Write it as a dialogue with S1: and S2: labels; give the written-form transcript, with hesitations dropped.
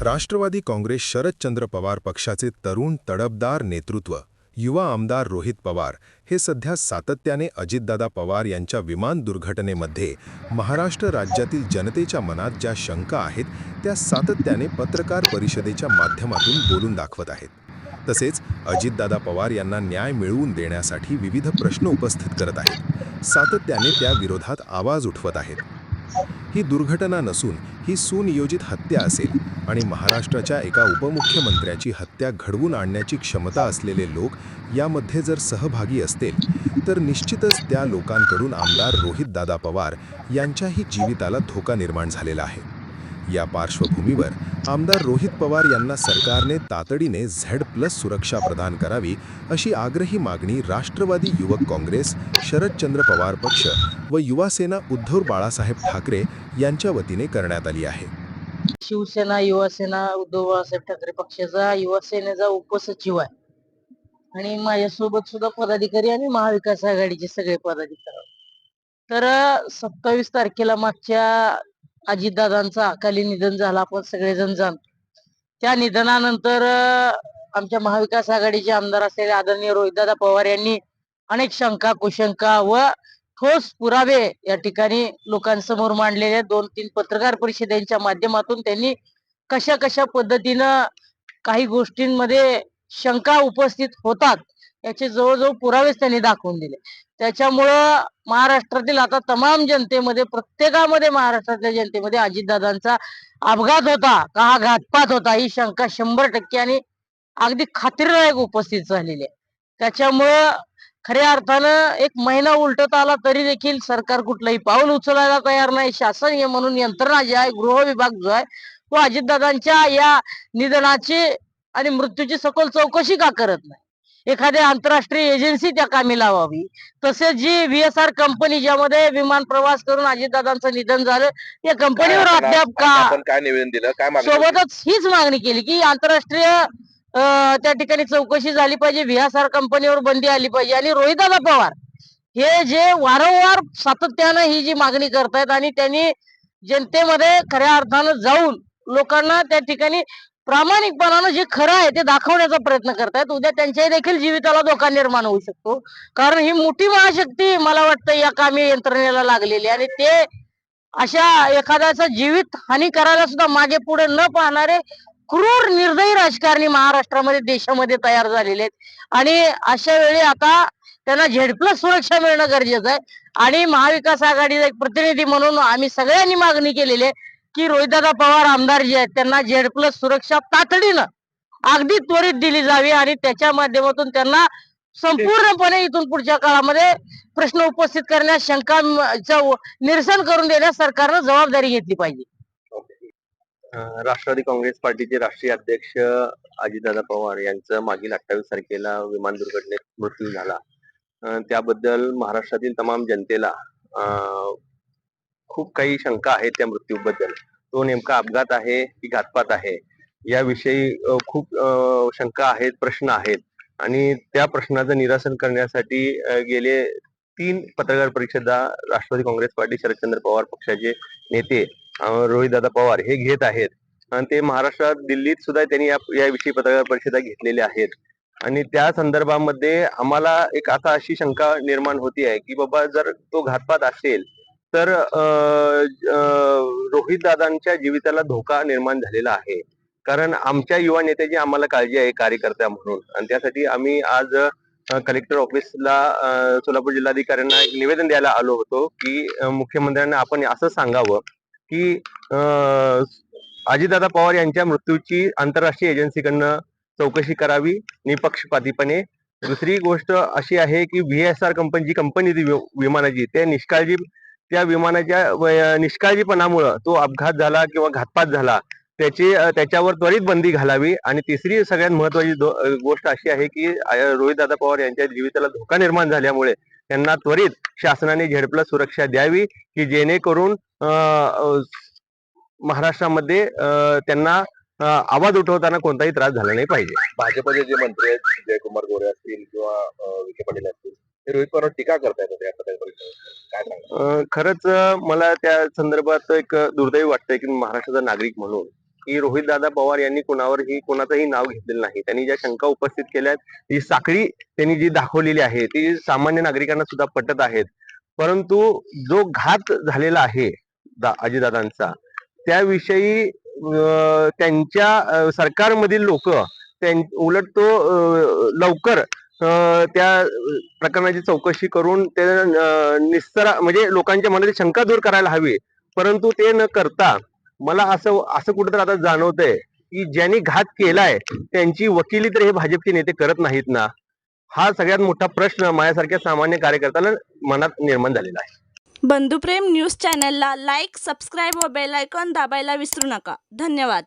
S1: राष्ट्रवादी काँग्रेस शरदचंद्र पवार पक्षाचे तरुण तडफदार नेतृत्व युवा आमदार रोहित पवार हे सध्या सातत्याने अजितदादा पवार यांच्या विमान दुर्घटनेमध्ये महाराष्ट्र राज्यातील जनतेच्या मनात ज्या शंका आहेत त्या सातत्याने पत्रकार परिषदेच्या माध्यमातून बोलून दाखवत आहेत। तसेच अजितदादा पवार यांना न्याय मिळवून देण्यासाठी विविध प्रश्न उपस्थित करत आहेत, सातत्याने त्या विरोधात आवाज उठवत आहेत। ही दुर्घटना नसून ही सुनियोजित हत्या असेल आणि महाराष्ट्राच्या एका उपमुख्यमंत्र्याची हत्या घडवून आणण्याची क्षमता असलेले लोक यामध्ये जर सहभागी असतील तर निश्चितच त्या लोकांकडून आमदार रोहितदादा पवार यांच्याही जीविताला धोका निर्माण झालेला आहे। या पार्श्वभूमीवर आमदार रोहित पवार यांना सरकारने तातडीने Z+ सुरक्षा प्रदान करावी अशी आग्रही मागणी राष्ट्रवादी युवक काँग्रेस शरदचंद्र पवार पक्ष व युवासेना उद्धव बाळासाहेब ठाकरे यांच्या वतीने करण्यात आली आहे।
S2: शिवसेना युवासेना उद्धव बाळासाहेब ठाकरे पक्षाचा युवासेनेचा उपसचिव आहे आणि माझ्यासोबत सुद्धा पदाधिकारी आणि महाविकास आघाडीचे सगळे पदाधिकारी। तर 27 तारखेला मागच्या अजितदादांचं अकाली निधन झालं, आपण सगळेजण जाणतो। त्या निधनानंतर आमच्या महाविकास आघाडीचे आमदार असलेले आदरणीय रोहितदादा पवार यांनी अनेक शंका कुशंका व ठोस पुरावे या ठिकाणी लोकांसमोर मांडलेल्या 2-3 पत्रकार परिषदेच्या माध्यमातून त्यांनी कशा कशा पद्धतीनं काही गोष्टींमध्ये शंका उपस्थित होतात याचे जवळजवळ पुरावेच त्यांनी दाखवून दिले। त्याच्यामुळं महाराष्ट्रातील आता तमाम जनतेमध्ये, प्रत्येकामध्ये, महाराष्ट्रातल्या जनतेमध्ये अजितदादांचा अपघात होता का हा घातपात होता ही शंका 100% आणि अगदी खात्रीलायक उपस्थित झालेली आहे। त्याच्यामुळं खऱ्या अर्थानं 1 महिना उलटत आला तरी देखील सरकार कुठलंही पाऊल उचलायला तयार नाही। शासन म्हणून यंत्रणा जी आहे, गृह विभाग जो आहे तो अजितदादांच्या या निधनाची आणि मृत्यूची सखोल चौकशी का करत नाही? एखाद्या आंतरराष्ट्रीय एजन्सी त्या कामी लावावी। तसेच जी VSR कंपनी ज्यामध्ये विमान प्रवास करून अजितदादांचं निधन झालं या कंपनीवर अद्याप का
S3: आपण काय निवेदन दिलं, काय मागणी होती?
S2: सोबतच हीच मागणी केली की आंतरराष्ट्रीय त्या ठिकाणी चौकशी झाली पाहिजे, VSR कंपनीवर बंदी आली पाहिजे आणि रोहितदादा पवार हे जे वारंवार सातत्यानं ही जी मागणी करतायत आणि त्यांनी जनतेमध्ये खऱ्या अर्थानं जाऊन लोकांना त्या ठिकाणी प्रामाणिकपणानं जे खरं आहे ते दाखवण्याचा प्रयत्न करतायत। उद्या त्यांच्याही देखील जीविताला धोका निर्माण होऊ शकतो, कारण ही मोठी महाशक्ती मला वाटतं या कामी यंत्रणेला लागलेली आणि ते अशा एखाद्याचा जीवित हानी करायला सुद्धा मागे पुढे न पाहणारे क्रूर निर्दयी राजकारणी महाराष्ट्रामध्ये देशामध्ये तयार झालेले आहेत आणि अशा वेळी आता त्यांना Z+ सुरक्षा मिळणं गरजेचं आहे। आणि महाविकास आघाडीचा एक प्रतिनिधी म्हणून आम्ही सगळ्यांनी मागणी केलेली आहे की रोहितदादा पवार आमदार जे आहेत त्यांना Z+ सुरक्षा तातडीनं अगदी त्वरित दिली जावी आणि त्याच्या माध्यमातून त्यांना संपूर्णपणे इथून पुढच्या काळामध्ये प्रश्न उपस्थित करण्यास, शंकांचं निरसन करून देण्यास सरकारनं जबाबदारी घेतली पाहिजे।
S3: राष्ट्रवादी काँग्रेस पार्टीचे राष्ट्रीय अध्यक्ष अजितदादा पवार यांचं मागील 28 तारखेला विमान दुर्घटनेत मृत्यू झाला। त्याबद्दल महाराष्ट्रातील तमाम जनतेला खूप काही शंका आहेत त्या मृत्यूबद्दल। तो नेमका अपघात आहे की घातपात आहे याविषयी खूप शंका आहेत, प्रश्न आहेत आणि त्या प्रश्नाचं निरसन करण्यासाठी गेले 3 पत्रकार परिषदा राष्ट्रवादी काँग्रेस पार्टी शरदचंद्र पवार पक्षाचे नेते रोहितदादा पवार हे घेत आहेत आणि ते महाराष्ट्रात, दिल्लीत सुद्धा त्यांनी याविषयी पत्रकार परिषदा घेतलेल्या आहेत आणि त्या संदर्भामध्ये आम्हाला एक आता अशी शंका निर्माण होती आहे की बाबा जर तो घातपात असेल तर रोहितदादांच्या जीविताला धोका निर्माण झालेला आहे, कारण आमच्या युवा नेत्याची आम्हाला काळजी आहे कार्यकर्त्या म्हणून आणि त्यासाठी आम्ही आज कलेक्टर ऑफिसला सोलापूर जिल्हाधिकाऱ्यांना एक निवेदन द्यायला आलो होतो की मुख्यमंत्र्यांना आपण असं सांगावं की अजितदादा पवार यांच्या मृत्यूची आंतरराष्ट्रीय एजन्सीकडनं चौकशी करावी निपक्षपातीपणे। दुसरी गोष्ट अशी आहे की VSR कंपनी जी कंपनी विमानाची त्या विमानाच्या निष्काळजीपणामुळं तो अपघात झाला किंवा घातपात झाला त्याच्यावर त्वरित बंदी घालावी। आणि तिसरी सगळ्यात महत्वाची गोष्ट अशी आहे की रोहितदादा पवार यांच्या जीविताला धोका निर्माण झाल्यामुळे त्यांना त्वरित शासनाने Z+ सुरक्षा द्यावी की जेणेकरून महाराष्ट्रामध्ये त्यांना आवाज उठवताना कोणताही त्रास झाला नाही पाहिजे। भाजपचे जे मंत्री आहेत जयकुमार गोरे असतील किंवा विखे पाटील असतील ते रोहित पवार टीका करतायत काय सांगा? खरंच मला त्या संदर्भात एक दुर्दैवी वाटतंय की महाराष्ट्राचा नागरिक म्हणून की रोहितदादा पवार यांनी कोणाचंही नाव घेतलेलं नाही. त्यांनी ज्या शंका उपस्थित केल्या आहेत, ही साखळी त्यांनी जी दाखवलेली आहे ती सामान्य नागरिकांना सुद्धा पटत आहेत. परंतु जो घात झालेला आहे अजितदादांचा, त्याविषयी त्यांच्या सरकारमधील लोक उलट तो लवकर त्या प्रकरणाची चौकशी करून ते म्हणजे लोकांच्या मनातील शंका दूर करायला हवी. परंतु ते न करता मला असं कुठेतरी आता जाणवतंय की ज्यांनी घात केलाय त्यांची वकिली तर हे भाजपचे नेते करत नाहीत ना. हा सगळ्यात मोठा प्रश्न माझ्यासारख्या सामान्य कार्यकर्त्याला मनात निर्माण झालेला आहे.
S4: बंधुप्रेम न्यूज चॅनलला लाईक, सबस्क्राईब व बेल आयकॉन दाबायला विसरू नका. धन्यवाद.